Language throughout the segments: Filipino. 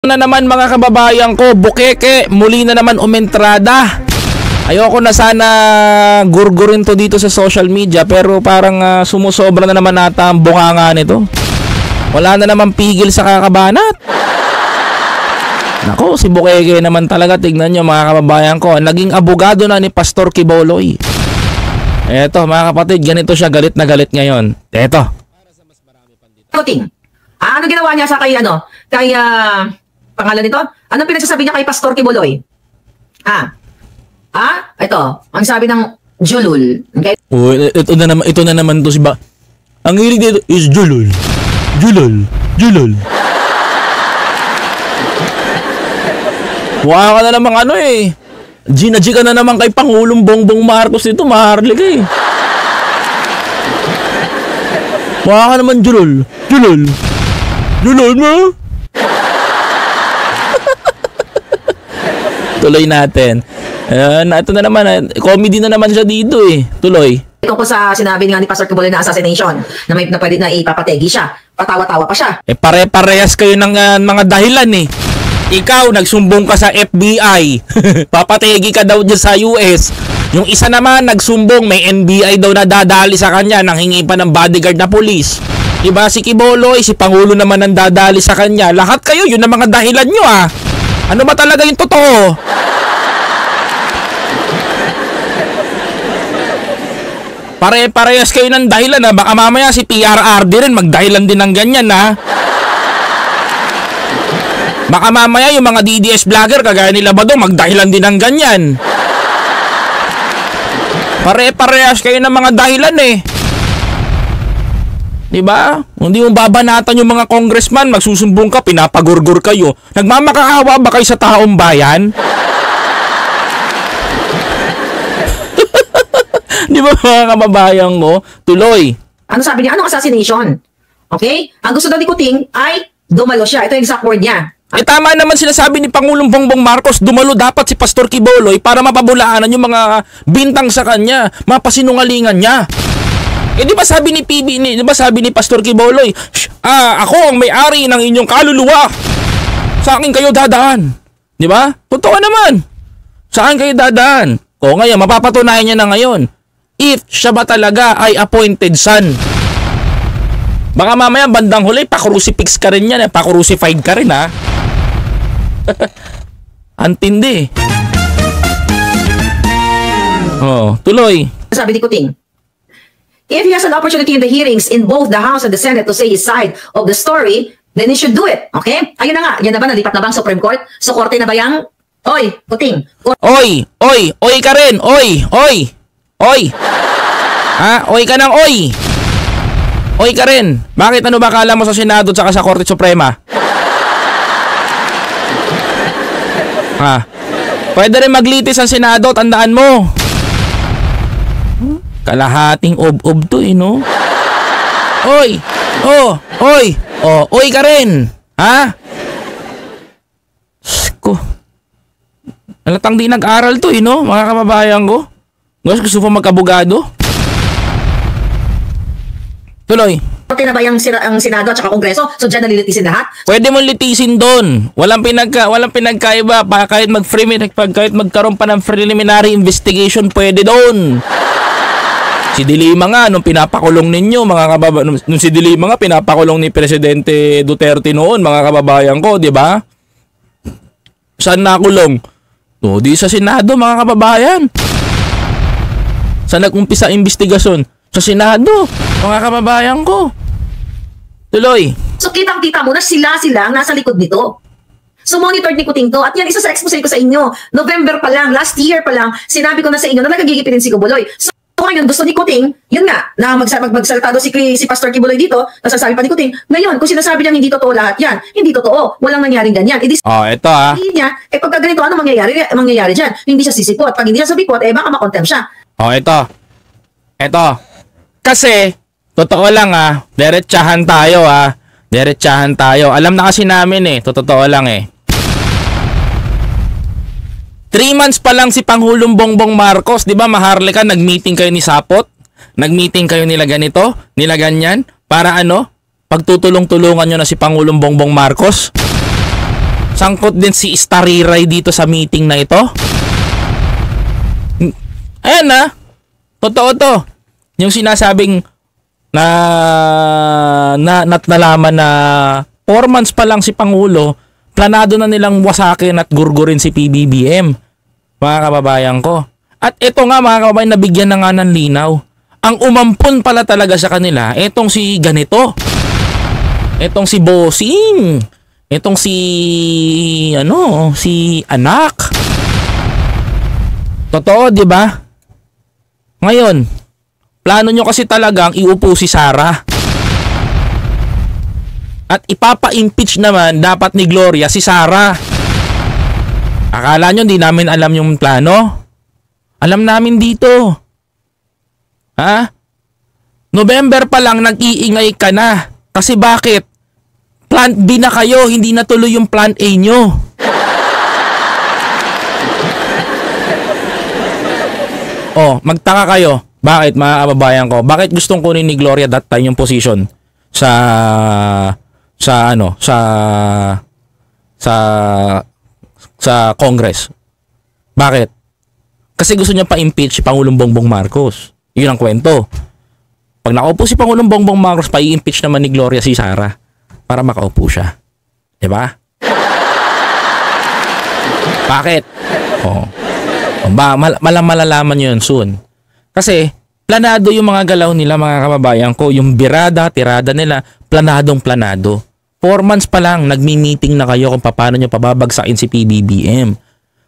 Na naman mga kababayan ko, Bukeke muli na naman umentrada. Ayoko na sana gurgurin to dito sa social media, pero parang sumusobra na naman ata ang bunganga nito. Wala na naman pigil sa kakabanat. Nako, si Bukeke naman talaga, tignan nyo mga kababayan ko, naging abogado na ni Pastor Quiboloy. Eto mga kapatid, ganito siya, galit na galit ngayon. Eto. Ano ginawa niya sa kay pangalan nito? Anong pinagsasabi niya kay Pastor Quiboloy? Ito, ang sabi ng Julul. Okay? Oh, ito na naman to si ba. Ang hilig dito is Julul. Julul. Julul. Mukha ka na namang Gina ka na naman kay Pangulong Bongbong Marcos dito, maharlik eh. Mukha ka naman Julul. Julul. Julul mo? Tuloy natin. Ito na naman, comedy na naman siya dito eh. Tuloy. Tungkol sa sinabi nga ni Pastor Quiboloy na assassination, na pwede na ipapategi siya. Patawa-tawa pa siya. Pare-parehas kayo ng mga dahilan eh. Ikaw, nagsumbong ka sa FBI. Papategi ka daw dyan sa US. Yung isa naman, nagsumbong, may NBI daw na dadali sa kanya, nang hingi pa ng bodyguard na pulis. Diba si Quiboloy, si Pangulo naman ang dadali sa kanya. Lahat kayo, yun ang mga dahilan nyo ah. Ano ba talaga yung totoo? Pare-parehas kayo ng dahilan ha. Baka mamaya si PRRD rin magdahilan din ng ganyan ha. Baka mamaya yung mga DDS vlogger kagaya nila ba doon magdahilan din ng ganyan. Pare-parehas kayo ng mga dahilan eh. Diba? Hindi mo babanatan yung mga congressman, magsusumbong ka, pinapagurgur kayo. Nagmamakaawa ba kayo sa taong bayan? Di ba mga kababayan ko? Tuloy. Ano sabi niya? Anong assassination? Okay? Ang gusto daw ni Kuting ay dumalo siya. Ito yung exact word niya. Tama naman sinasabi ni Pangulong Bongbong Marcos, dumalo dapat si Pastor Quiboloy para mapabulaanan yung mga bintang sa kanya, mapasinungalingan niya. Di ba sabi ni PB, di ba sabi ni Pastor Quiboloy, ako ang may-ari ng inyong kaluluwa. Sa akin kayo dadaan. Di ba? Totoo naman. Sa akin kayo dadaan. O ngayon, mapapatunayan niya na ngayon. If siya ba talaga ay appointed son. Baka mamaya bandang huli, pa-crucifix ka rin yan. Pa-crucified ka rin ha. Antindi. Tuloy. Sabi ni Kuting, if he has an opportunity in the hearings in both the House and the Senate to say his side of the story, then he should do it. Okay? Ayun na nga. Yan na ba? Nalipat na ba ang Supreme Court? So, korte na ba yang? Oy, Kuting. Oy ka rin. Oy. Oy ka nang oy. Oy ka rin. Bakit ano ba kala mo sa Senado at sa Korte Suprema? Pwede rin maglitis ang Senado, tandaan mo. Kalahating ob-ob to no? Oy! Oy ka rin! Ha? Sko. Alatang di nag-aral to no? Mga kababayan ko. Gusto pa magkabogado? Tuloy. Korte na ba ang Senado at saka Kongreso? So dyan nalilitisin lahat? Pwede mo litisin doon. Walang pinagkaiba. Kahit magkaroon pa ng preliminary investigation, pwede doon. Si Dilima nga, nung pinapakulong ninyo, mga kababayan, nung si Dilima nga, pinapakulong ni Presidente Duterte noon, mga kababayan ko, di ba? Saan nakulong? Di sa Senado, mga kababayan. Saan nag-umpisa investigasyon? Sa Senado, mga kababayan ko. Tuloy. So kitang-kita mo na sila ang nasa likod nito. So monitored ni Kuting to. At yan, isa sa expose ko sa inyo. November pa lang, last year pa lang, sinabi ko na sa inyo na nagagigipin si Quiboloy. So ngayon, gusto ni Kuting, yun nga, na magsalita si Pastor Quiboloy dito, nasasabi pa ni Kuting, ngayon, kung sinasabi niyang hindi totoo lahat yan, hindi totoo, walang nangyaring ganyan. Ito Hindi niya, pagka ganito, ano mangyayari dyan? Hindi siya sisipot. Pag hindi siya sumipot, baka makontem siya. Ito. Kasi, totoo lang diretsahan tayo Diretsahan tayo. Alam na kasi namin totoo lang 3 months pa lang si Pangulong Bongbong Marcos, di ba maharlika, nag-meeting kayo ni Sapot? Nag-meeting kayo nila ganito, nila ganyan, para pagtutulong-tulungan nyo na si Pangulong Bongbong Marcos? Sangkot din si Stariray dito sa meeting na ito. Ayan na. Totoo to. Yung sinasabing nalaman na 4 months pa lang si Pangulo, planado na nilang wasakin at gurgurin si PBBM. Mga kababayan ko. At ito nga mga kababayan, nabigyan na nga ng linaw. Ang umampon pala talaga sa kanila, etong si ganito. Etong si Bossing. Etong si si anak. Totoo, 'di ba? Ngayon, plano nyo kasi talagang iupo si Sara. At ipapa-impeach naman dapat ni Gloria si Sara. Akala nyo hindi namin alam yung plano? Alam namin dito. Ha? November pa lang nag-iingay ka na. Kasi bakit? Plan B na kayo, hindi na tuloy yung plan A nyo. Oh, magtaka kayo. Bakit mga kababayan ko? Bakit gustong kunin ni Gloria that time yung position sa Congress? Bakit? Kasi gusto niya pa-impeach si Pangulong Bongbong Marcos. Yun ang kwento. Pag nakaupo si Pangulong Bongbong Marcos, pa-impeach naman ni Gloria si Sara para makaupo siya. Diba? Bakit? Oh. Malalaman yun soon. Kasi, planado yung mga galaw nila mga kababayan ko. Yung tirada nila, planado. 4 months pa lang, nagmi-meeting na kayo kung paano nyo pababagsakin si PBBM.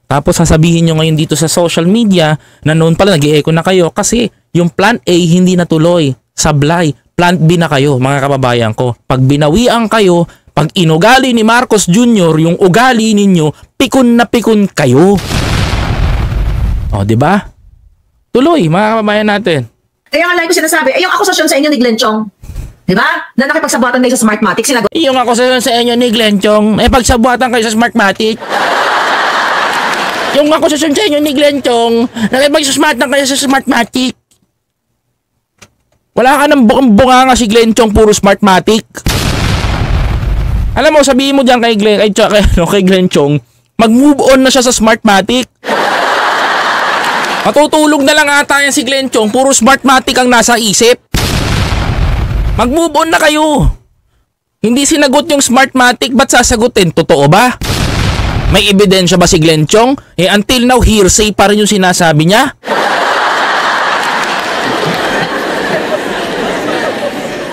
Tapos sasabihin nyo ngayon dito sa social media na noon pala nag-i-echo na kayo kasi yung plan A hindi natuloy. Sablay, plan B na kayo mga kababayan ko. Pag binawian kayo, pag inugali ni Marcos Jr. yung ugali ninyo, pikon na pikon kayo. O, di ba? Tuloy, mga kababayan natin. Kaya nga lagi ko sinasabi, yung akusasyon sa inyo ni Glenn Chong, di ba? Na nakipagsabuatan kayo sa Smartmatic, sinagot. Yung akusasyon sa inyo ni Glenn Chong, pagsabuatan kayo sa Smartmatic. Yung akusasyon sa inyo ni Glenn Chong, nakipagsabuatan kayo sa Smartmatic. Wala ka nang bunga nga si Glenn Chong, puro Smartmatic. Alam mo, sabihin mo dyan kay Glenn Chong, mag-move on na siya sa Smartmatic. Matutulog na lang ata yan si Glenn Chong, puro Smartmatic ang nasa isip. Mag-move on na kayo. Hindi sinagot yung Smartmatic, ba't sasagutin? Totoo ba? May ebidensya ba si Glenn Chong? Until now, hearsay pa rin yung sinasabi niya.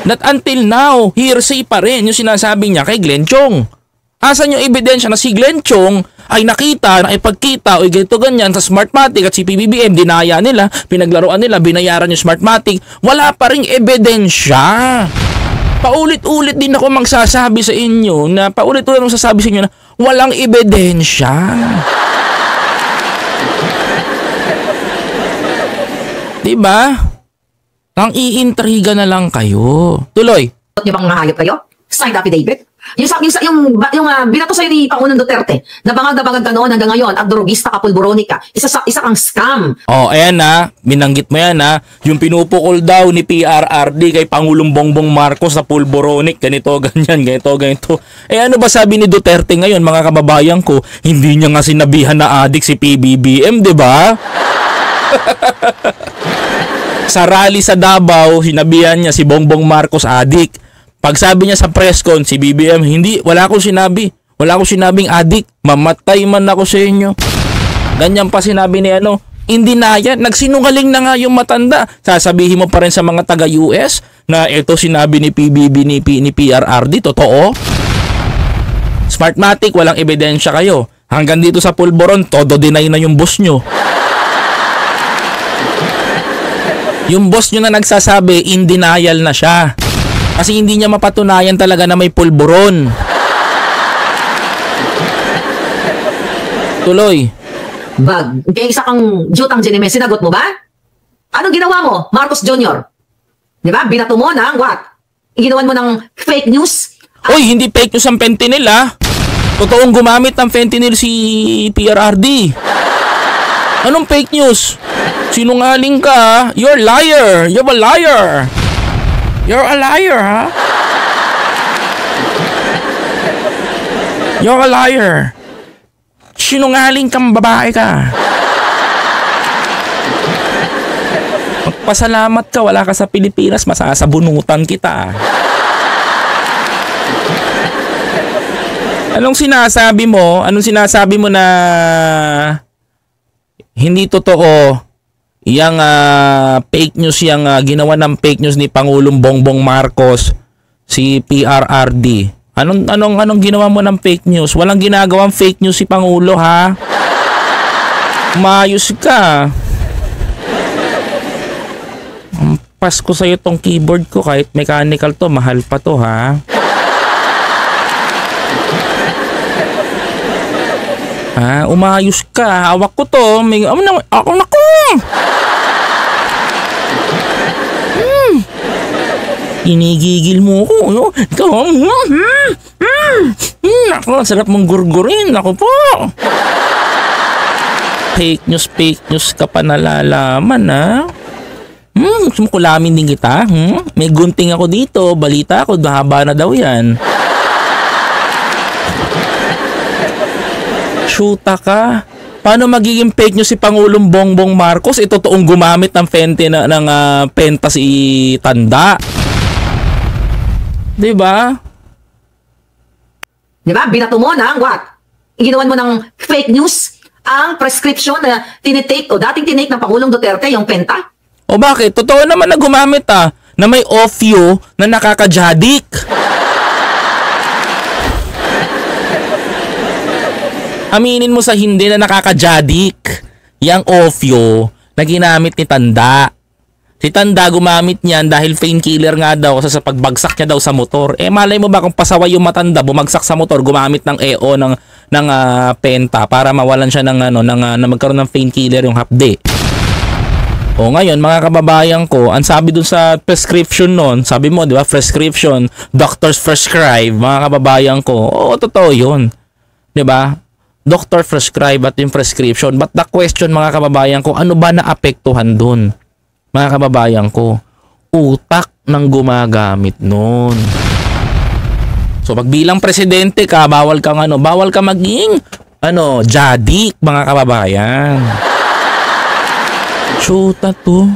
That until now, hearsay pa rin yung sinasabi niya kay Glenn Chong. Asan yung ebidensya na si Glenn Chong ay nakipagkita o ganito ganyan sa Smartmatic at si PBBM, dinaya nila, pinaglaruan nila, binayaran yung Smartmatic, wala pa ring ebidensya. Paulit-ulit din ako magsasabi sa inyo na walang ebidensya. Diba? Ang iintriga na lang kayo. Tuloy. Niyo bang mahayop kayo? Signed affidavit? Yung binato sa'yo ni Pangulong Duterte, nabangag-nabangag ka noon hanggang ngayon, at drogista ka, pulboronic ka, isa kang scam. Oh, ayan na, binanggit mo yan na, yung pinupukol daw ni PRRD kay Pangulong Bongbong Marcos sa pulboronic, ganito, ganyan, ganito. Ano ba sabi ni Duterte ngayon, mga kababayan ko, hindi niya nga sinabihan na adik si PBBM, di ba? Sa rally sa Davao, sinabihan niya si Bongbong Marcos adik. Pag sabi niya sa press con, si BBM, wala akong sinabing adik, mamatay man ako sa inyo. Ganyan pa sinabi ni hindi na yan, nagsinungaling na nga yung matanda. Sasabihin mo pa rin sa mga taga-US na ito sinabi ni PBB, ni PRRD, totoo? Smartmatic, walang ebidensya kayo. Hanggang dito sa pulboron, todo deny na yung boss nyo. Yung boss nyo na nagsasabi, in denial na siya. Kasi hindi niya mapatunayan talaga na may pulburon. Tuloy. Bag. Kaya isa kang jutang Jeneme, sinagot mo ba? Anong ginawa mo, Marcos Jr.? Di ba? Binato mo ng what? Ginawan mo ng fake news? Uy, hindi fake news ang fentanyl ah. Totoong gumamit ng fentanyl si PRRD. Anong fake news? Sinungaling ka. You're a liar. You're a liar. You're a liar, ha? You're a liar. Sinungaling kang babae ka. Magpasalamat ka, wala ka sa Pilipinas, masasabunutan kita. Anong sinasabi mo? Anong sinasabi mo na hindi totoo? Yang fake news, yang ginawa ng fake news ni Pangulong Bongbong Marcos, si PRRD. Anong ginawa mo ng fake news? Walang ginagawang fake news si Pangulo, ha? Mayos ka. Ampas ko sa'yo tong keyboard ko, kahit mechanical to, mahal pa to, ha? Umayos ka. Hawak ko to. Ako nako. Inigigil mo ko. Ako, sarap mong gurgurin. Ako po. Fake news ka pa nalalaman, ha? Gusto mo kulamin din kita? May gunting ako dito. Balita ako, haba na daw yan. Shoota ka. Paano magiging fake news si Pangulong Bongbong Marcos? Totoong gumamit ng penta si Tanda. 'Di ba? 'Di ba? Binato mo ng what? Ginawan mo ng fake news ang prescription na tinitake o dating tinake ng Pangulong Duterte, yung penta? O bakit? Totoo naman na gumamit na may ofyo na nakakajadik. Aminin mo sa hindi na nakakajadik yang ofyo na ginamit ni Tanda. Si Tanda gumamit niyan dahil painkiller nga daw sa pagbagsak niya daw sa motor. Malay mo ba kung pasaway yung matanda, bumagsak sa motor, gumamit ng EO ng penta para mawalan siya ng na magkaroon ng painkiller yung hapde. O ngayon, mga kababayan ko, ang sabi dun sa prescription nun, sabi mo, di ba, prescription, doctors prescribe, mga kababayan ko. Oo, totoo yun. Di ba? Doctor prescribe at yung prescription. But the question, mga kababayan ko, ano ba naapektuhan dun? Mga kababayan ko, utak ng gumagamit nun. So pag bilang presidente ka, bawal kang maging jadik, mga kababayan. Shoota to.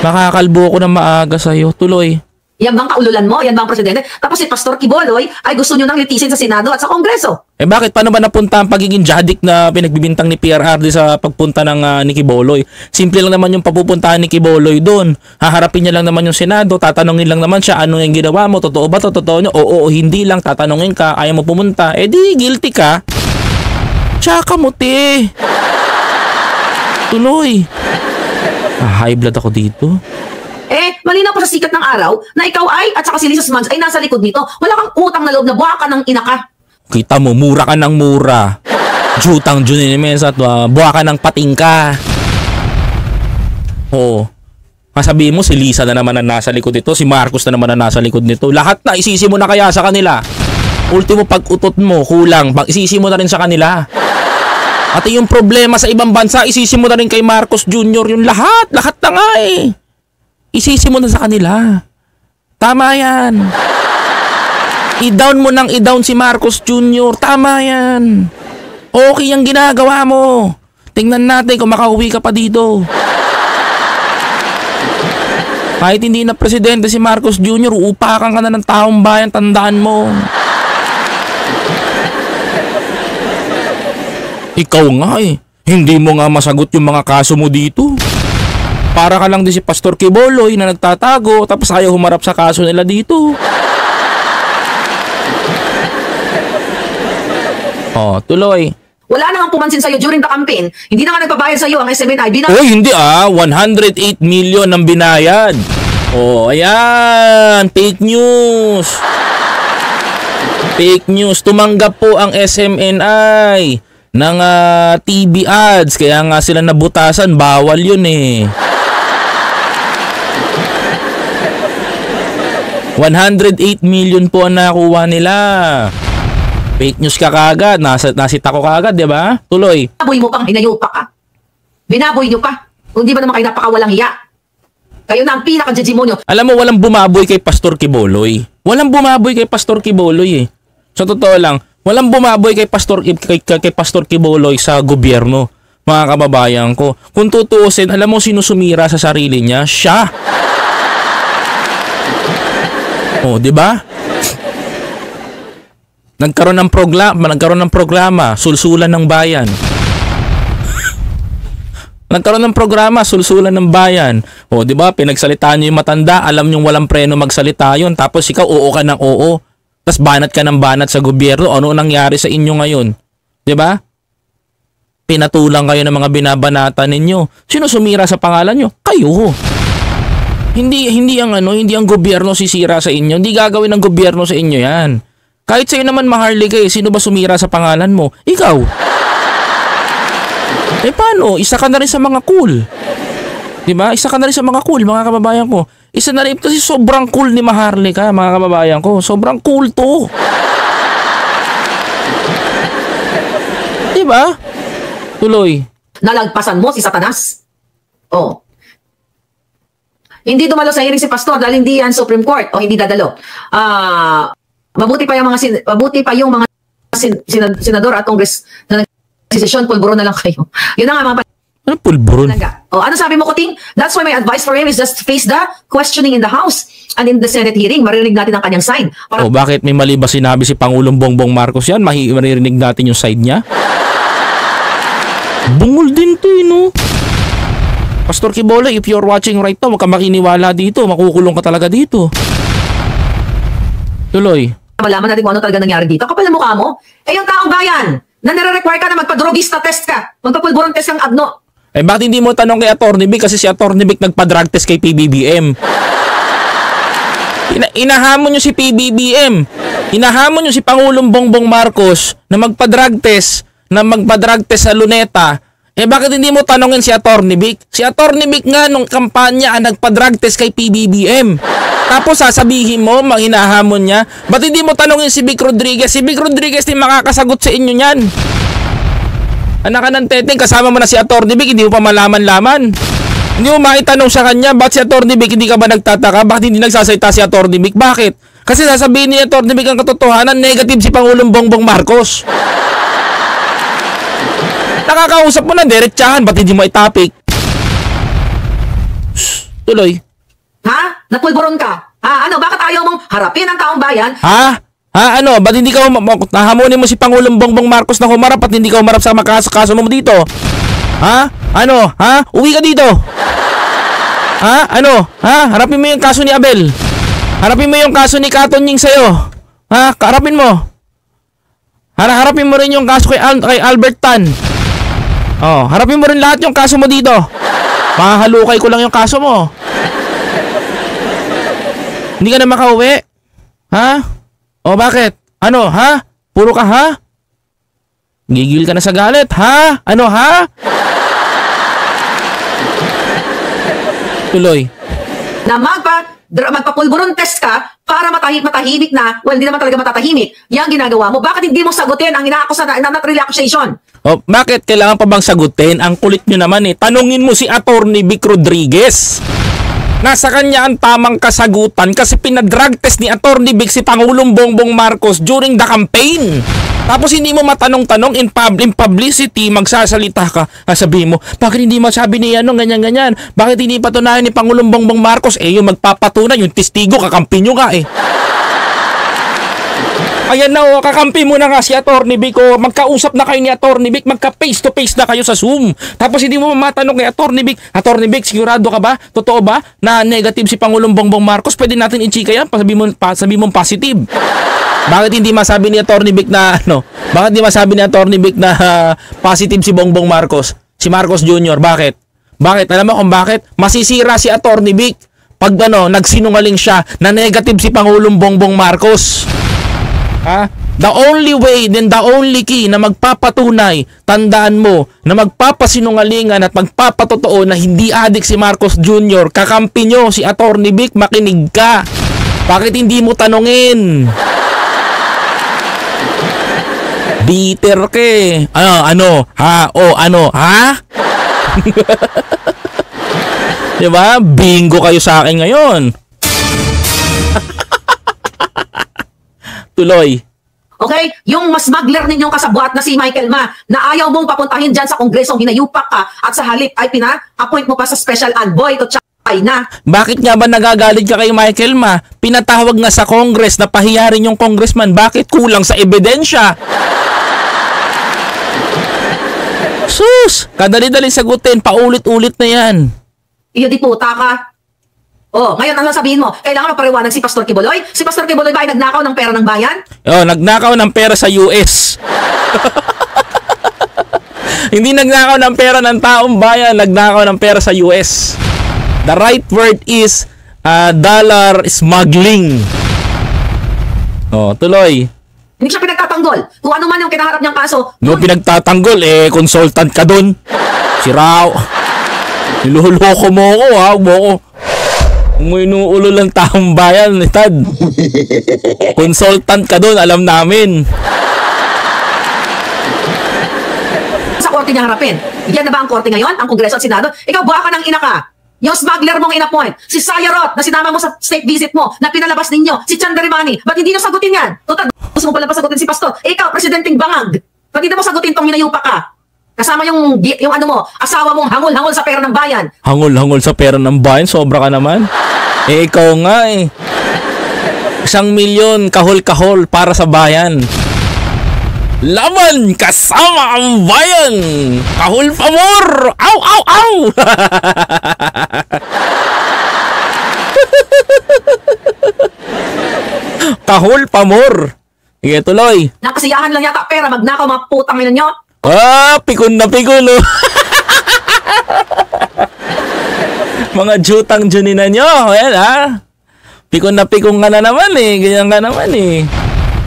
Makakalbo ko na maaga sa'yo. Tuloy. Yan bang kaululan mo? Yan bang presidente? Tapos si Pastor Quiboloy ay gusto nyo nang litisin sa Senado at sa Kongreso. Bakit? Paano ba napunta ang pagiging jadik na pinagbibintang ni PRRD sa pagpunta ng ni Quiboloy? Simple lang naman yung papupuntahan ni Quiboloy doon. Haharapin niya lang naman yung Senado, tatanungin lang naman siya, ano yung ginawa mo? Totoo ba to? Totoo nyo? Oo, hindi lang. Tatanungin ka, ayaw mo pumunta. Di, guilty ka. Tsaka mo, te. Tuloy. High blood ako dito. Malinaw pa sa sikat ng araw na ikaw at saka si Lisa Smans ay nasa likod nito. Wala kang utang na loob na buha ka ng ina ka. Kita mo, mura ka ng mura. Jutang Juninimes at buha ka ng pating ka. Oo. Masabi mo, si Lisa na naman na nasa likod nito, si Marcos na naman na nasa likod nito. Lahat na, isisi mo na kaya sa kanila. Ultimo pag-utot mo, kulang. Isisi mo na rin sa kanila. At yung problema sa ibang bansa, isisi mo na rin kay Marcos Jr. Yung lahat na nga eh. Isisi mo na sa kanila. Tama yan. I-down mo nang i-down si Marcos Jr. Tama yan. Okay ang ginagawa mo. Tingnan natin kung makauwi ka pa dito. Kahit hindi na presidente si Marcos Jr., uupakan ka na ng taong bayan, tandaan mo. Ikaw nga eh. Hindi mo nga masagot yung mga kaso mo dito. Para ka lang din si Pastor Quiboloy na nagtatago tapos ayaw humarap sa kaso nila dito. Tuloy. Wala nang pumansin sa'yo during the campaign. Hindi na nga nagpabayad sa'yo ang SMNI. Hindi 108 million ang binayad. Ayan. Fake news. Fake news. Tumanggap po ang SMNI ng TV ads. Kaya nga sila nabutasan. Bawal yun eh. 108 million po ang nakuha nila. Fake news ka kagad. Nasita ko kagad, di ba? Tuloy. Binaboy mo pang hinayupa ka. Binaboy nyo pa. Kung di ba naman kayo napakawalang hiya. Kayo na ang pinaka-demonyo. Alam mo, walang bumaboy kay Pastor Quiboloy. Walang bumaboy kay Pastor Quiboloy eh. Sa totoo lang, Walang bumaboy kay Pastor Quiboloy sa gobyerno, mga kababayan ko. Kung tutuusin, alam mo sino sumira sa sarili niya? Siya. Oh, 'di ba? Nagkaroon ng programa, sulsulan ng bayan. Nagkaroon ng programa, sulsulan ng bayan. O, di ba? Pinagsalitaan niyo yung matanda, alam niyo walang preno magsalita yun. Tapos ikaw, oo ka ng oo. Tapos banat ka ng banat sa gobyerno. Ano nangyari sa inyo ngayon? Di ba? Pinatulang kayo ng mga binabanata ninyo. Sino sumira sa pangalan niyo? Kayo. Hindi ang gobyerno sisira sa inyo. Hindi gagawin ng gobyerno sa inyo yan. Kahit sa'yo naman maharlika sino ba sumira sa pangalan mo? Ikaw. Eh paano? Isa ka na rin sa mga cool. Diba? Isa ka na rin sa mga cool, mga kababayan ko. Isa na rin kasi sobrang cool ni Maharlika, mga kababayan ko. Sobrang cool to. Diba? Tuloy. Nalagpasan mo si Satanas. Oh. Hindi dumalo sa hearing si Pastor dahil hindi yan Supreme Court o hindi dadalo. Mabuti pa yung mga senador at kongres na desisyon, pulburo na lang kayo. Yun na nga mga ano pulburon? Oh, ano sabi mo, Kuting? That's why my advice for him is just face the questioning in the House and in the Senate hearing. Maririnig natin ang kanyang side. O bakit may mali ba sinabi si Pangulong Bongbong Marcos yan? Maririnig natin yung side niya? Bungol din to no? Pastor Quiboloy, if you're watching right now, huwag ka makiniwala dito. Makukulong ka talaga dito. Tuloy. Malaman natin kung ano talaga nangyari dito. Kapal na mukha mo, yung taong bayan na nare-require ka na magpa-drogista test ka, magpa-pulburon test kang agno. Eh bakit hindi mo tanong kay Atty. Vic? Kasi si Atty. Vic nagpa-drug test kay PBBM. Inahamon nyo si PBBM. Inahamon nyo si Pangulong Bongbong Marcos na magpa-drug test sa Luneta. Eh bakit hindi mo tanongin si Atty. Vic? Si Atty. Vic nga nung kampanya nagpa-drug test kay PBBM. Tapos sasabihin mo, hinahamon niya, ba't hindi mo tanongin si Vic Rodriguez? Si Vic Rodriguez din makakasagot sa inyo niyan. Anak ka ng teteng, kasama mo na si Atty. Vic, hindi mo pa malaman-laman. Hindi mo maitanong sa kanya, ba't si Atty. Vic hindi ka ba nagtataka? Bakit hindi nagsasalita si Atty. Vic? Bakit? Kasi sasabihin ni Atty. Vic ang katotohanan, negative si Pangulong Bongbong Marcos. Nakakausap mo na, diretsahan, ba't hindi mo itapik? Tuloy. Ha? Napulburon ka? Ha? Ano? Bakit ayaw mong harapin ang taong bayan? Ha? Ano? Ba't hindi ka nahamunin mo si Pangulong Bongbong Marcos na humarap at hindi ka humarap sa kaso mo dito? Ha? Ano? Ha? Uwi ka dito? Ha? Ano? Ha? Harapin mo yung kaso ni Abel. Harapin mo yung kaso ni Katon Ying sa'yo. Ha? Harapin mo. Harapin mo rin yung kaso kay Albert Tan. Oh, harapin mo rin lahat yung kaso mo dito. Mahalukay ko lang yung kaso mo. Hindi ka na makauwi? Ha? O bakit? Ano, ha? Puro ka, ha? Gigil ka na sa galit, ha? Ano, ha? Tuloy. Na magpapulburon test ka para matahimik na, well, hindi naman talaga matatahimik. Yang ginagawa mo, bakit hindi mo sagutin ang inaakusa na not really accusation? O, bakit kailangan pa bang sagutin? Ang kulit nyo naman Tanungin mo si Atty. Vic Rodriguez. Nasa kanya ang tamang kasagutan kasi pinadrug test ni Atty. Vic si Pangulong Bongbong Marcos during the campaign. Tapos hindi mo matanong-tanong in publicity, magsasalita ka. Sabihin mo, bakit hindi masabi ni ganyan-ganyan? Bakit hindi patunayan ni Pangulong Bongbong Marcos? Yung magpapatunay, yung testigo, kakampi nyo ka Ayan na kakampi mo na nga si Atty. Vic magkausap na kayo ni Atty. Vic, magka face to face na kayo sa Zoom. Tapos hindi mo matanong kay Atty. Vic, Atty. Vic, sigurado ka ba? Totoo ba na negative si Pangulong Bongbong Marcos? Pwede natin i-chika yan, sabi mo positive. Bakit hindi masabi ni Atty. Vic na Bakit hindi masabi ni Atty. Vic na positive si Bongbong Marcos? Si Marcos Jr. Bakit? Bakit? Alam mo kung bakit? Masisira si Atty. Vic pag nagsinungaling siya na negative si Pangulong Bongbong Marcos. The only way, then the only key na magpapatunay, tandaan mo, na magpapasinungalingan at magpapatotoo na hindi adik si Marcos Jr., kakampi nyo si Atty. Vic, makinig ka. Bakit hindi mo tanungin? Bitter ka Diba? Bingo kayo sa akin ngayon. Tuloy. Okay? Yung mas smuggler ninyong kasabwat na si Michael Ma, na ayaw mong papuntahin dyan sa kongreso, hinayupak ka, at sa halip ay pina-appoint mo pa sa special envoy to China. Bakit nga ba nagagalit ka kay Michael Ma? Pinatawag nga sa Congress na pahiyarin yung congressman. Bakit kulang sa ebidensya? Sus! Kadali-dali sagutin. Paulit-ulit na yan. Iyo di puta ka. Oh, ngayon ano sabihin mo? Kailangan mapariwanag si Pastor Kibuloy? Si Pastor Kibuloy ba ay nagnakaw ng pera ng bayan? Oh, nagnakaw ng pera sa US. Hindi nagnakaw ng pera ng taong bayan, nagnakaw ng pera sa US. The right word is dollar smuggling. Oh, tuloy. Hindi siya pinagtatanggol. Kung ano man yung kinaharap niyang kaso, No, pinagtatanggol, consultant ka dun. Sirao. Niloloko mo ako, ha? Mo ako. Kung may inuulo lang taong bayan, Tad. Consultant ka dun, alam namin. sa korte niya harapin. Yan na ba ang korte ngayon? Ang Kongreso at Senado? Ikaw, buha ka ng ina ka. Yung smuggler mong inappoint, si Sayarot na sinama mo sa state visit mo, na pinalabas ninyo, si Chandarimani, ba't hindi nyo sagutin yan? Total, gusto mo pala pa sagutin si Pastor. Ikaw, Presidenteng Bangag, ba't hindi mo sagutin tong hinayupa ka? Kasama yung ano mo, asawa mong hangol-hangol sa pera ng bayan. Hangol-hangol sa pera ng bayan, sobra ka naman. Ikaw nga 1,000,000 kahol-kahol para sa bayan. Laban kasama ang bayan. Kahol pamor. Aw, aw, aw. Kahol pamor. Sige, tuloy. Nakasiyahan lang yata pera, magnakaw mga putang ina nyo. Pikon na pikon, oh. Mga jutang junina nyo. Ayan, ha. Pikon na pikon ka na naman, Ganyan ka naman,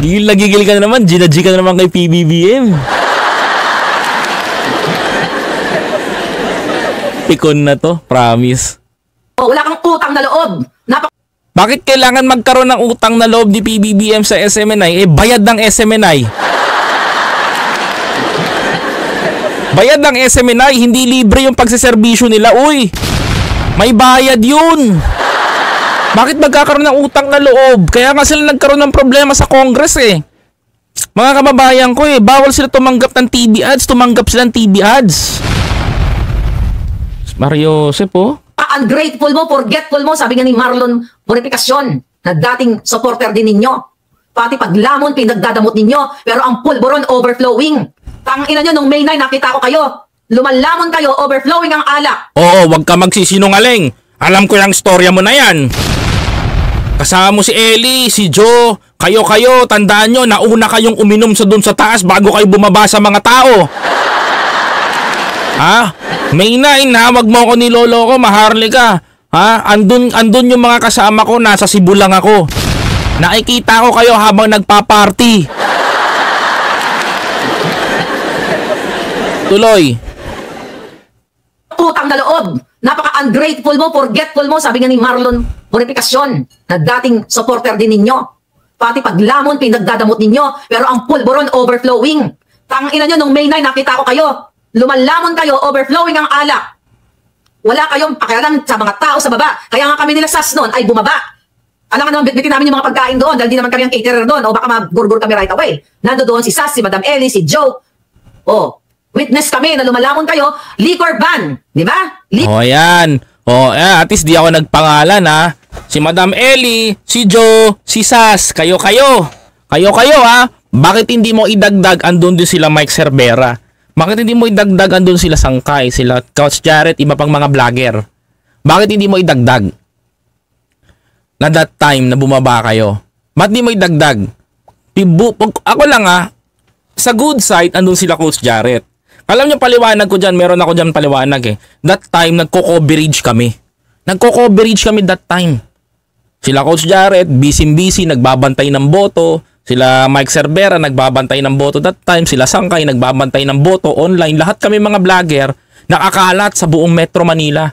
Gigil na gigil ka na naman. Ginaji ka na naman kay PBBM. Pikon na to, promise. Wala kang utang na loob. Bakit kailangan magkaroon ng utang na loob ni PBBM sa SMNI? Bayad ng SMNI. Bayad ng SMNI, hindi libre yung pagsiservisyo nila. Uy, may bayad yun. Bakit magkakaroon ng utang na loob? Kaya nga sila nagkaroon ng problema sa Congress, Mga kababayan ko, bawal sila tumanggap ng TV ads. Tumanggap sila ng TV ads. Mario Josep, Ungrateful mo, forgetful mo, sabi nga ni Marlon Bonificacion, na dating supporter din ninyo. Pati paglamon, pinagdadamot ninyo, pero ang pulburon overflowing. Tangina nyo, nung May 9, nakita ko kayo. Lumalamon kayo, overflowing ang alak. Oo, wag ka magsisinungaling. Alam ko yung storya mo na yan. Kasama mo si Ellie, si Joe, kayo, tandaan nyo, nauna kayong uminom sa dun sa taas bago kayo bumaba sa mga tao. Ha? May 9, ha? Wag mo ako niloloko, maharli ka. Ha? Andun yung mga kasama ko, nasa Cebu lang ako. Nakikita ko kayo habang nagpa-party. Tuloy. Utang na loob. Napaka-ungrateful mo, forgetful mo, sabi nga ni Marlon Bonificacion, na dating supporter din ninyo. Pati paglamon, pinagdadamot ninyo, pero ang pulburon overflowing. Tangina nyo, nung May 9, nakita ko kayo. Lumalamon kayo, overflowing ang alak. Wala kayong pakialam sa mga tao sa baba. Kaya nga kami nila SAS noon ay bumaba. Alam nga naman, bitbitin namin yung mga pagkain doon dahil di naman kami ang caterer doon. O baka magurgur kami right away. Nando doon si SAS, si Madam Ellie, si Joe. Witness kami na lumalamon kayo, liquor ban. Di ba? Ayan. At least di ako nagpangalan, ha. Si Madam Ellie, si Joe, si SAS, kayo, ha. Bakit hindi mo idagdag andun din sila Mike Cervera? Bakit hindi mo idagdag andun sila Sangkay, sila Coach Jarrett, iba pang mga vlogger? Bakit hindi mo idagdag? Na that time na bumaba kayo. Bakit hindi mo idagdag? Ako lang, sa good side, andun sila Coach Jarrett. Alam niyo, paliwanag ko dyan, meron ako dyan paliwanag That time, nagko-coverage kami. That time. Sila Coach Jarrett, busy, nagbabantay ng boto. Sila Mike Cervera, nagbabantay ng boto that time. Sila Sangkay, nagbabantay ng boto online. Lahat kami mga vlogger, nakakalat sa buong Metro Manila.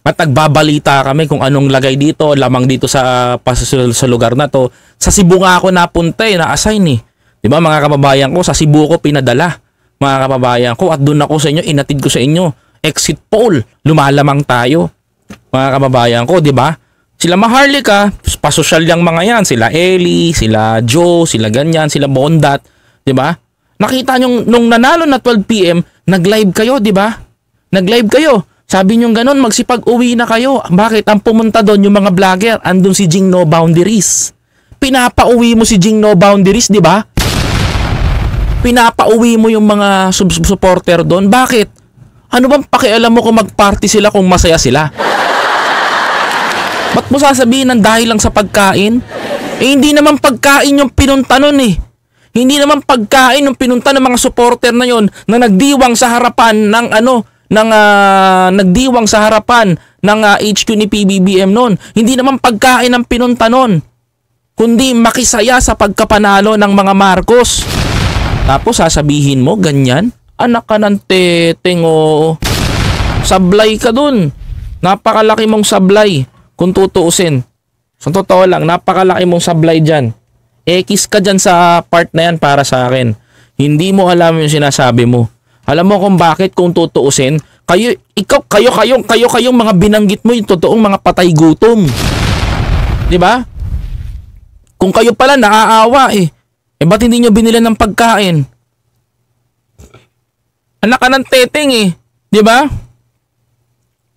At nagbabalita kami kung anong lagay dito, lamang dito sa lugar na to. Sa Cebu nga ako napunta, na-assign Diba mga kababayan ko, sa Cebu ko pinadala. Mga kababayan ko, at doon ako sa inyo, inatid ko sa inyo. Exit poll, lumalamang tayo. Mga kababayan ko, diba? Si Sila Maharlika, pasosyal yung mga yan. Sila Ellie, sila Joe, sila ganyan, sila Bondat. Diba? Nakita nyo, nung nanalo na 12 PM, nag-live kayo, diba? Nag-live kayo. Sabi nyo ganon, magsipag-uwi na kayo. Bakit? Ang pumunta doon yung mga vlogger. Andun si Jing No Boundaries. Pinapauwi mo si Jing No Boundaries, diba? Pinapauwi mo yung mga supporter doon. Bakit? Ano bang pakialam mo kung mag-party sila kung masaya sila? Ba't mo sasabihin ng dahil lang sa pagkain? Eh hindi naman pagkain yung pinunta nun eh. Hindi naman pagkain yung pinunta ng mga supporter na yon na nagdiwang sa harapan ng nagdiwang sa harapan ng HQ ni PBBM nun. Hindi naman pagkain ang pinunta nun, kundi makisaya sa pagkapanalo ng mga Marcos. Tapos sasabihin mo ganyan? Anak ka ng teteng o sablay ka dun. Napakalaki mong sablay. Kung tutuusin, sa totoo lang, napakalaki mong sablay dyan. X ka dyan sa part na yan para sa akin. Hindi mo alam yung sinasabi mo. Alam mo kung bakit kung tutuusin? Kayong mga binanggit mo yung totoong mga patay gutom. Diba? Kung kayo pala naaawa eh ba't hindi nyo binili ng pagkain? Anak ka ng teteng eh. Diba?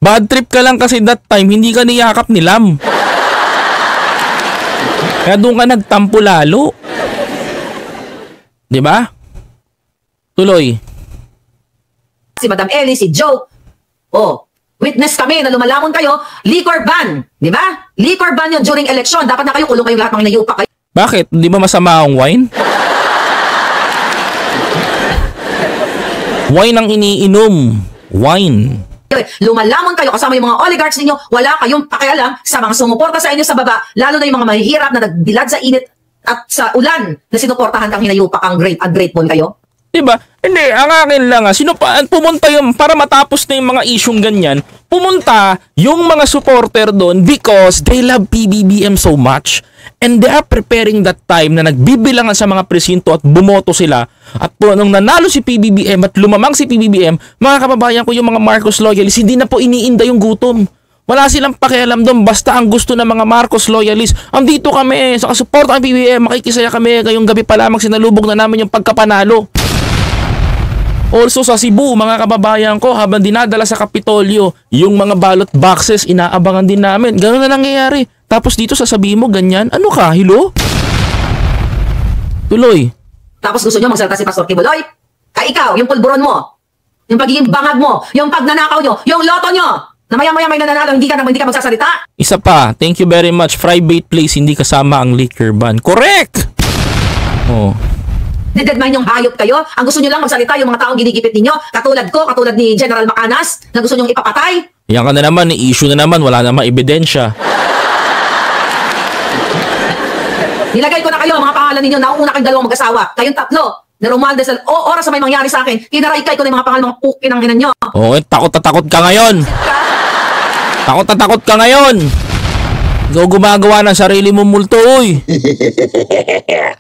Bad trip ka lang kasi that time, hindi ka niyakap ni Lam. Kaya doon ka nagtampo lalo. Diba? Tuloy. Si Madam Ellie, si Joe. Oh, witness kami na lumalamon kayo, liquor ban. Diba? Liquor ban yun during election. Dapat na kayo kulong kayong lahat ng nayupak kayo. Bakit? Di ba masama ang wine? Wine ang iniinom. Wine. Lumalamon kayo kasama yung mga oligarchs ninyo, wala kayong pakialam sa mga sumuporta sa inyo sa baba, lalo na yung mga mahihirap na nagbilad sa init at sa ulan na sinuportahan kang hinayupak ang great at grateful kayo. Diba? Hindi, ang akin lang sino pa pumunta yung para matapos na yung mga isyong ganyan, pumunta yung mga supporter doon because they love PBBM so much and they are preparing that time na nagbibilangan sa mga presinto at bumoto sila at nung nanalo si PBBM at lumamang si PBBM, mga kababayan ko yung mga Marcos loyalists, hindi na po iniinda yung gutom. Wala silang pakialam doon, basta ang gusto ng mga Marcos loyalists, andito kami, sa kasuporta ng PBBM, makikisaya kami, ngayong gabi pa lamang sinalubog na namin yung pagkapanalo. Also sa Cebu, mga kababayan ko, habang dinadala sa Kapitolyo, yung mga ballot boxes, inaabangan din namin. Ganun na nangyayari. Tapos dito sasabihin mo ganyan, ano ka, hilo? Tuloy. Tapos gusto nyo magsalita si Pastor Kibuloy? Ikaw, yung pulburon mo, yung pagiging bangag mo, yung pagnanakaw nyo, yung loto nyo, na maya-maya may nananalo, hindi ka magsasalita? Isa pa, thank you very much. Private place, hindi kasama ang liquor ban. Correct! Oh. Didedmine yung hayop kayo. Ang gusto nyo lang magsalita yung mga taong ginigipit ninyo. Katulad ko, katulad ni General Macanas, na gusto nyong ipapatay. Yan ka na naman, issue na naman, wala namang ebidensya. Nilagay ko na kayo, mga pangalan ninyo, nauuna kayong dalawang mag-asawa. Kayong tatlo, na Romualdez, oras na may mangyari sa akin, kinaraykay ko na yung mga pangalan, mga pukin ang hinan nyo. Oo, takot na takot ka ngayon. Takot na takot ka ngayon. Ikaw gumagawa ng sarili mong multo, uy.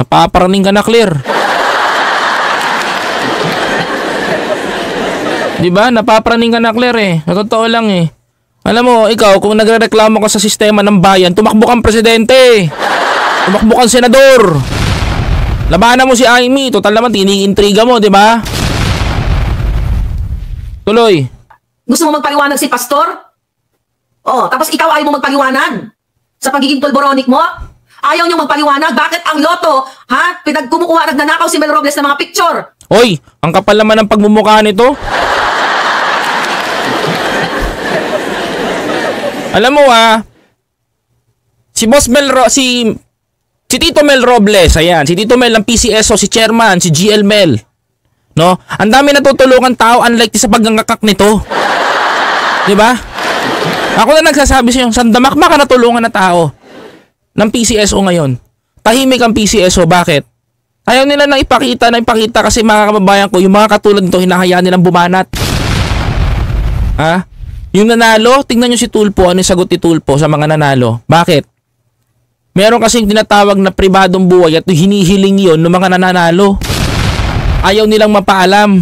Napaparaning ka na, clear. Diba? Napaparaning ka na, clear eh. Sa totoo lang eh. Alam mo, ikaw, kung nagrereklamo ka sa sistema ng bayan, tumakbo kang presidente. Tumakbo kang senador. Labanan mo si Amy. Total naman, tiniintriga mo, diba? Tuloy. Gusto mo magpaliwanag si Pastor? Oh, tapos ikaw ayaw mo magpaliwanag sa pagiging pulboronic mo? Ayaw nyo magpaliwanag? Bakit ang loto, ha? Pinagkumukuha, nagnanakaw si Mel Robles ng mga picture. Hoy, ang kapal naman ng pagmumukha nito. Alam mo si Boss Mel si Tito Mel Robles, ayan, si Tito Mel ng PCSO, si Chairman, si GL Mel. No? Ang dami natutulungan tao unlike sa paggangakak nito. 'Di ba? Ako na nagsasabi sa inyo, sandamakma ka natulungan na tao ng PCSO ngayon. Tahimik ang PCSO, bakit? Ayaw nila nang ipakita kasi mga kababayan ko, yung mga katulad nito, hinahayaan nilang bumanat. Ha? Yung nanalo, tingnan nyo si Tulpo, ano yung sagot ni Tulpo sa mga nanalo? Bakit? Meron kasing tinatawag na pribadong buhay at hinihiling yun ng mga nananalo. Ayaw nilang mapaalam.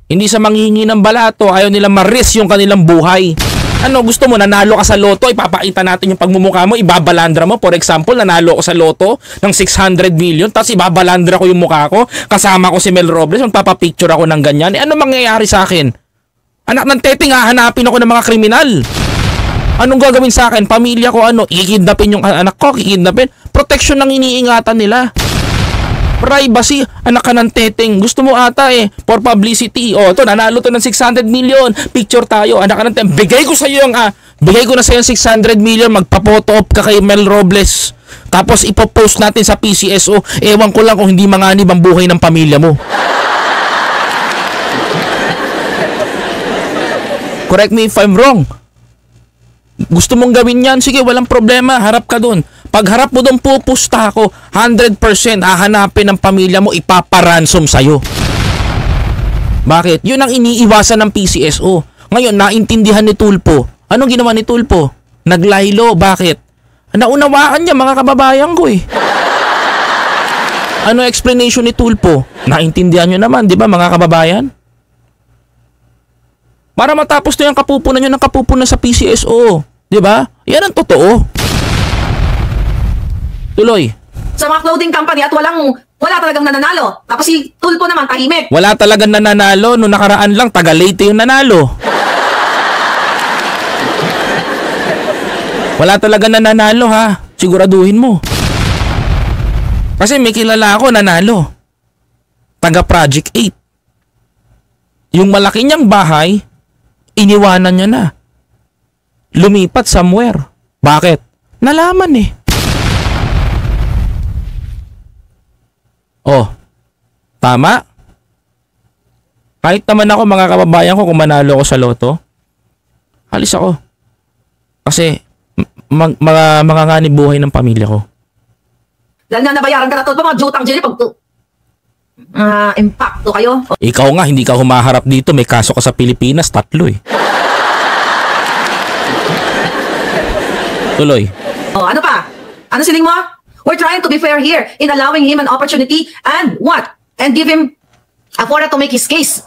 Hindi sa manghihingi ng balato, ayaw nilang ma-risk yung kanilang buhay. Ano, gusto mo, nanalo ka sa loto, ipapakita natin yung pagmumukha mo, ibabalandra mo. For example, nanalo ko sa loto ng 600 million, tapos ibabalandra ko yung mukha ko, kasama ko si Mel Robles, magpapapicture ako ng ganyan. Ano mangyayari sa akin? Anak ng teteng, hahanapin ako ng mga kriminal. Anong gagawin sa akin? Pamilya ko, ano, ikidnapin yung anak ko, ikidnapin. Protection ng iniingatan nila. Privacy, anak ka ng teteng. Gusto mo ata for publicity. O, to nanalo to ng 600 million. Picture tayo, anak ka ng teteng. Bigay ko na sa iyo yung 600 million. Magpa-photo op ka kay Mel Robles. Tapos ipopost natin sa PCSO. Ewan ko lang kung hindi manganib ang buhay ng pamilya mo. Correct me if I'm wrong. Gusto mong gawin yan? Sige, walang problema. Harap ka dun. Pag harap mo dun, pupusta ako. 100% hahanapin ng pamilya mo, ipaparansom sa'yo. Bakit? Yun ang iniiwasan ng PCSO. Ngayon, naintindihan ni Tulfo. Anong ginawa ni Tulfo? Naglaylo. Bakit? Naunawaan niya, mga kababayan ko Ano explanation ni Tulfo? Naintindihan nyo naman, di ba mga kababayan? Para matapos na yung kapupunan nyo ng kapupunan sa PCSO. Di ba? Yan ang totoo. Tuloy. Sa mga clothing company at wala talagang nananalo. Tapos si Tulfo naman tahimik. Wala talagang nananalo. Noong nakaraan lang, taga Leyte yung nanalo. Wala talagang nananalo ha. Siguraduhin mo. Kasi may kilala ako nanalo. Taga Project 8. Yung malaki niyang bahay, iniwanan niya na. Lumipat somewhere. Bakit? Nalaman Oh, tama? Kahit naman ako, mga kababayan ko, kung manalo ako sa loto, halis ako. Kasi, manganganib buhay ng pamilya ko. Dahil nga nabayaran ka na to, mga jutang dyan, impacto kayo. Ikaw nga, hindi ka humaharap dito, may kaso ka sa Pilipinas, 3 Tuloy. Oh, ano pa? Ano siling mo? We're trying to be fair here in allowing him an opportunity and what? And give him a forum to make his case.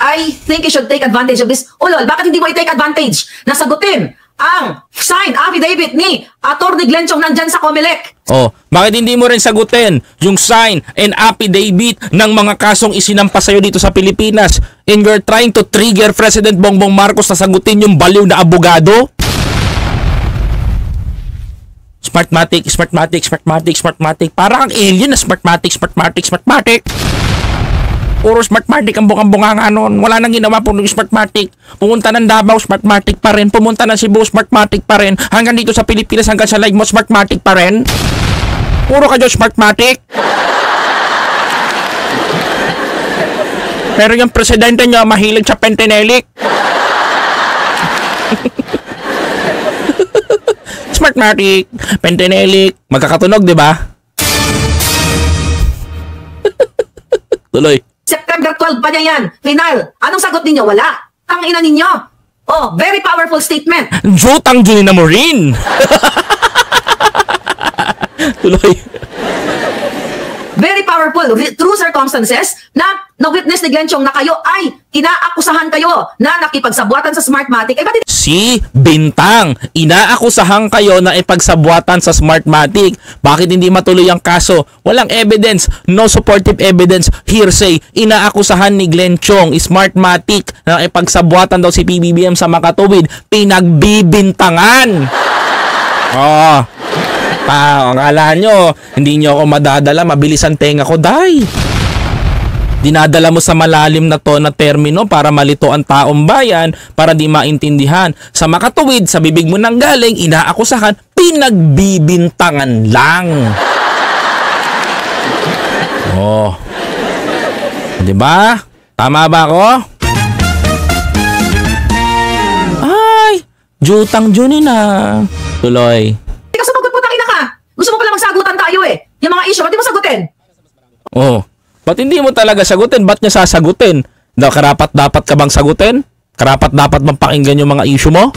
I think he should take advantage of this. Oh lol, bakit hindi mo i-take advantage? Nasagutin ang signed affidavit ni Atty. Glenn Chong nandyan sa COMELEC. Oh, bakit hindi mo rin sagutin yung sign and affidavit ng mga kasong isinampa sa'yo dito sa Pilipinas and you're trying to trigger President Bongbong Marcos na sagutin yung baliw na abogado? Smartmatic. Parang ang alien na Smartmatic. Puro Smartmatic ang bukang-bunga nga nun. Wala nang ginawa po ng Smartmatic. Pumunta ng Davao, Smartmatic pa rin. Pumunta ng Cebu, Smartmatic pa rin. Hanggang dito sa Pilipinas, hanggang sa live mo, Smartmatic pa rin. Puro ka dyan Smartmatic. Pero yung presidente niya mahilig sa Pentenelic. Smartmatic, Pentenelic, magkakatunog, di ba? Tuloy. September 12 pa niya yan. Final. Anong sagot ninyo? Wala. Ang ina ninyo. Oh, very powerful statement. Jutang Junina mo rin. Tuloy. Very powerful. True circumstances na witness ni Glenn Chong na kayo ay inaakusahan kayo na nakipagsabuatan sa Smartmatic. Si Bintang, inaakusahan kayo na ipagsabuatan sa Smartmatic. Bakit hindi matuloy ang kaso? Walang evidence, no supportive evidence, hearsay. Inaakusahan ni Glenn Chong, Smartmatic, na ipagsabuatan daw si PBBM sa Makatuwid. Pinagbibintangan. Akala nyo, hindi nyo ako madadala, mabilis ang tenga ko, day. Dinadala mo sa malalim na to na termino para malito ang taong bayan, para di maintindihan. Sa Makatuwid, sa bibig mo nang galing, inaakusahan, pinagbibintangan lang. Oh. Diba? Tama ba ako? Ay, jutang Junina. Tuloy. Gusto mo pala magsagutan tayo Yung mga issue, ba't di mo sagutin? Oh, ba't hindi mo talaga sagutin? Ba't niya sasagutin? Karapat dapat ka bang sagutin? Karapat dapat bang pakinggan yung mga issue mo?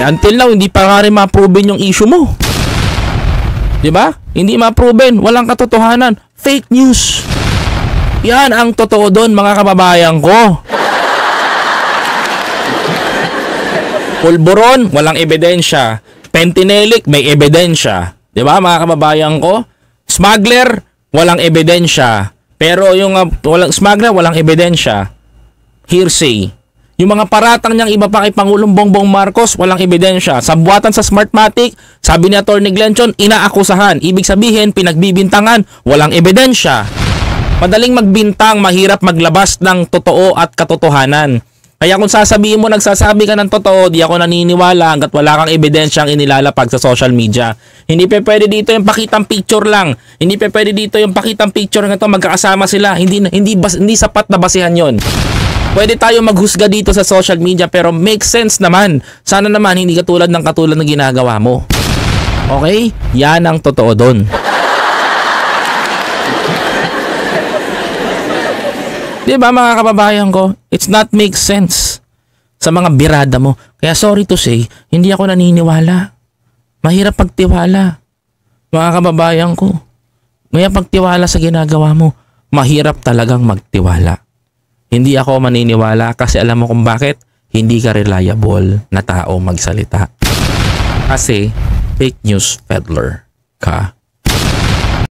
Until now, hindi pa nga rin ma-proven yung issue mo. Diba? Hindi ma-proven. Walang katotohanan. Fake news. Yan ang totoo doon, mga kababayan ko. Pulburon, walang ebidensya. Pentinelic, may ebidensya. 'Di ba mga kababayan ko? Smuggler, walang ebidensya. Pero yung walang smuggler, walang ebidensya. Hearsay. Yung mga paratang niyang iba pa kay Pangulong Bongbong Marcos, walang ebidensya. Sabuatan sa Smartmatic, sabi ni Atty. Glenchon, inaakusahan. Ibig sabihin, pinagbibintangan, walang ebidensya. Madaling magbintang, mahirap maglabas ng totoo at katotohanan. Kaya kung sasabihin mo, nagsasabi ka ng totoo, di ako naniniwala hanggat wala kang ebidensyang inilalapag sa social media. Hindi pa pwede dito yung pakitang picture lang. Hindi pa pwede dito yung pakitang picture ng ito, magkakasama sila. Hindi sapat na basihan yon. Pwede tayo maghusga dito sa social media pero makes sense naman. Sana naman hindi katulad ng ginagawa mo. Okay? Yan ang totoo doon. Diba mga kababayan ko? It's not make sense sa mga birada mo. Kaya sorry to say, hindi ako naniniwala. Mahirap pagtiwala. Mga kababayan ko. Mahirap pagtiwala sa ginagawa mo. Mahirap talagang magtiwala. Hindi ako maniniwala kasi alam mo kung bakit? Hindi ka reliable na tao magsalita. Kasi fake news peddler ka.